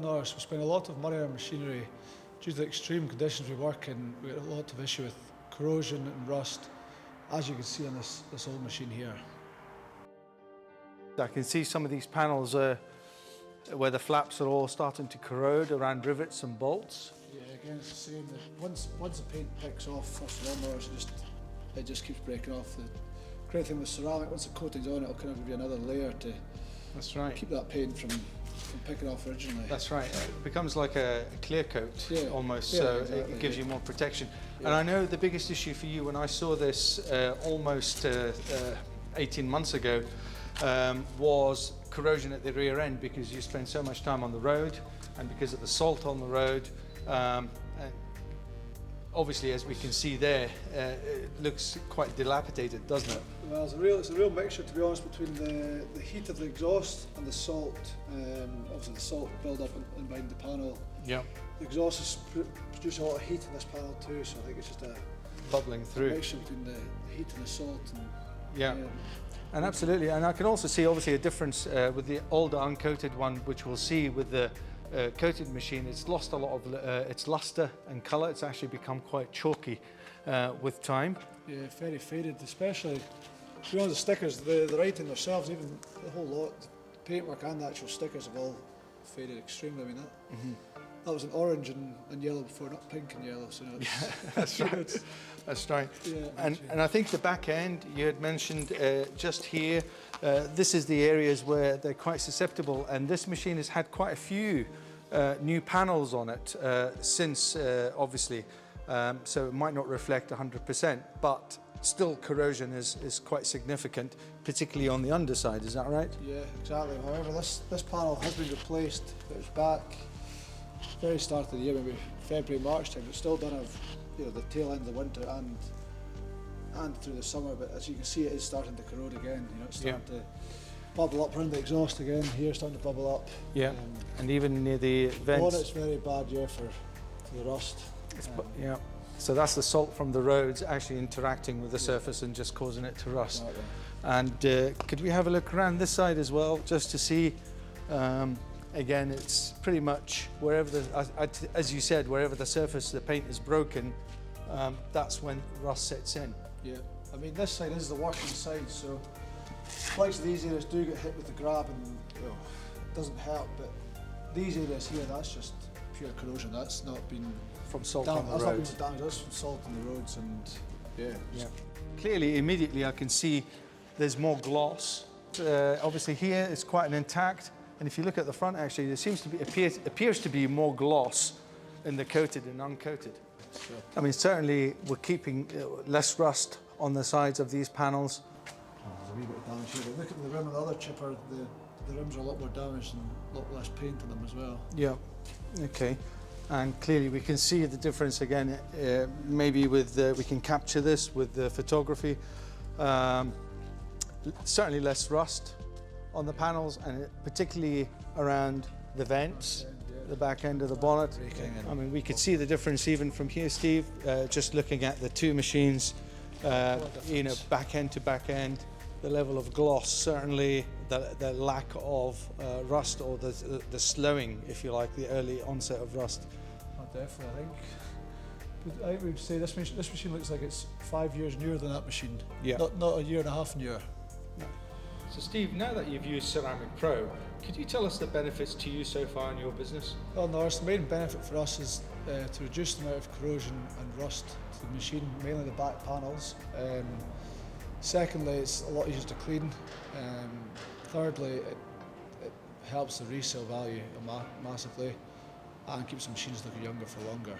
Norris, we spend a lot of money on machinery. Due to the extreme conditions we work in, we get a lot of issue with corrosion and rust, as you can see on this old machine here. I can see some of these panels where the flaps are all starting to corrode around rivets and bolts. Yeah, again it's the same. Once the paint picks off first lawnmowers, it just keeps breaking off. The great thing with ceramic, once the coating's on, it'll kind of give you another layer to keep that paint from picking off originally. That's right. It becomes like a clear coat almost, so exactly, it gives you more protection. Yeah. And I know the biggest issue for you when I saw this almost 18 months ago was corrosion at the rear end, because you spend so much time on the road and because of the salt on the road. Obviously, as we can see there, it looks quite dilapidated, doesn't it? Well, it's a real mixture, to be honest, between the heat of the exhaust and the salt. Obviously, the salt build up in behind the panel. Yeah. The exhaust is producing a lot of heat in this panel too, so I think it's just a bubbling through. Mixture between the heat and the salt. And absolutely, and I can also see obviously a difference with the older uncoated one, which we'll see with the coated machine. It's lost a lot of its luster and colour. It's actually become quite chalky with time. Yeah, very faded, especially, to be honest, the stickers, the writing themselves, even the whole lot, the paintwork and the actual stickers have all faded extremely. I mean, that was an orange and yellow before, not pink and yellow. So it's, yeah, that's right. That's right. Yeah, and I think the back end, you had mentioned just here, this is the areas where they're quite susceptible, and this machine has had quite a few new panels on it since, obviously, so it might not reflect 100%, but still corrosion is quite significant, particularly on the underside. Is that right? Yeah, exactly. However, this panel has been replaced. It was back very start of the year, maybe February, March time. It's still done of the tail end of the winter and through the summer, but as you can see, it is starting to corrode again. It's starting to bubble up around the exhaust again. Here, starting to bubble up. Yeah, and even near the vents. It's very bad, for the rust. Yeah. So that's the salt from the roads actually interacting with the surface and just causing it to rust. Exactly. And could we have a look around this side as well, just to see? Again, it's pretty much wherever as you said, wherever the surface of the paint is broken, that's when rust sets in. Yeah, I mean this side is the working side, so flights of these areas do get hit with the grab, and it doesn't help. But these areas here, that's just pure corrosion. That's not been from salt on the roads. That's not been damage. That's from salt on the roads, and yeah. Clearly, immediately, I can see there's more gloss. Obviously, here it's quite an intact. And if you look at the front, actually, there seems to be appears to be more gloss in the coated and uncoated. Sure. I mean, certainly we're keeping less rust on the sides of these panels. There's a wee bit of damage here, but look at the rim of the other chipper. The rims are a lot more damaged and a lot less paint on them as well. Yeah. Okay. And clearly we can see the difference again. Maybe with we can capture this with the photography. Certainly less rust on the panels, and particularly around the vents, the back end of the bonnet. I mean, we could see the difference even from here, Steve, just looking at the two machines, back end to back end, the level of gloss, certainly the lack of rust, or the slowing, if you like, the early onset of rust. Oh, definitely, I would say this machine looks like it's 5 years newer than that machine. Yeah. Not a year and a half newer. So Steve, now that you've used Ceramic Pro, could you tell us the benefits to you so far in your business? Well, Norris, the main benefit for us is to reduce the amount of corrosion and rust to the machine, mainly the back panels. Secondly, it's a lot easier to clean. Thirdly, it helps the resale value massively and keeps the machines looking younger for longer.